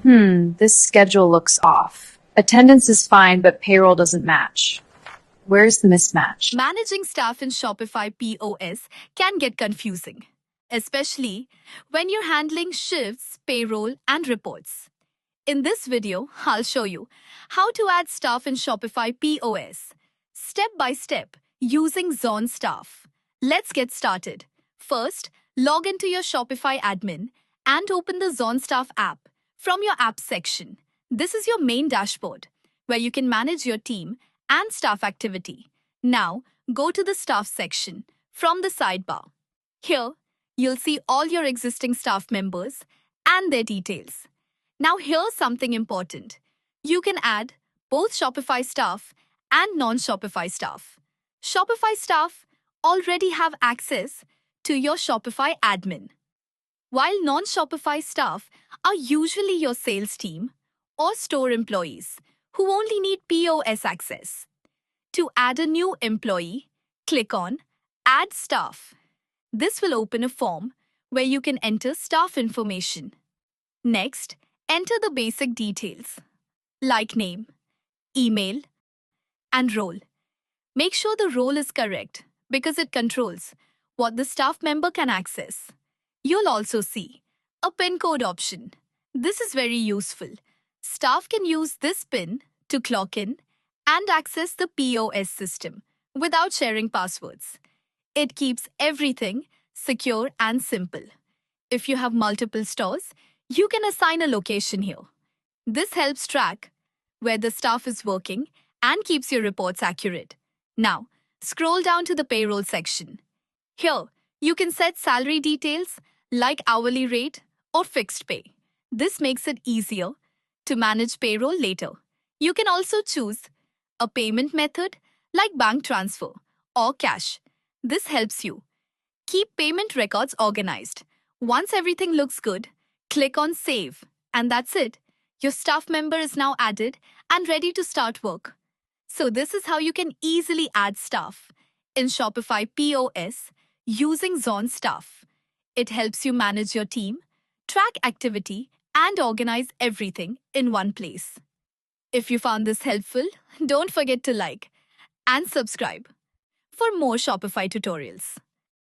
This schedule looks off. Attendance is fine, but payroll doesn't match. Where's the mismatch? Managing staff in Shopify POS can get confusing, especially when you're handling shifts, payroll, and reports. In this video, I'll show you how to add staff in Shopify POS, step by step, using Zon Staff. Let's get started. First, log into your Shopify admin and open the Zon Staff app from your Apps section. This is your main dashboard, where you can manage your team and staff activity. Now, go to the Staff section from the sidebar. Here, you'll see all your existing staff members and their details. Now here's something important. You can add both Shopify staff and non-Shopify staff. Shopify staff already have access to your Shopify admin, while non-Shopify staff are usually your sales team or store employees who only need POS access. To add a new employee, click on Add Staff. This will open a form where you can enter staff information. Next, enter the basic details like name, email, and role. Make sure the role is correct because it controls what the staff member can access. You'll also see a PIN code option. This is very useful. Staff can use this PIN to clock in and access the POS system without sharing passwords. It keeps everything secure and simple. If you have multiple stores, you can assign a location here. This helps track where the staff is working and keeps your reports accurate. Now, scroll down to the payroll section. Here, you can set salary details like hourly rate or fixed pay. This makes it easier to manage payroll later. You can also choose a payment method like bank transfer or cash. This helps you keep payment records organized. Once everything looks good, click on Save, and that's it. Your staff member is now added and ready to start work. So this is how you can easily add staff in Shopify POS using Zon Staff. It helps you manage your team, track activity, and organize everything in one place. If you found this helpful, don't forget to like and subscribe for more Shopify tutorials.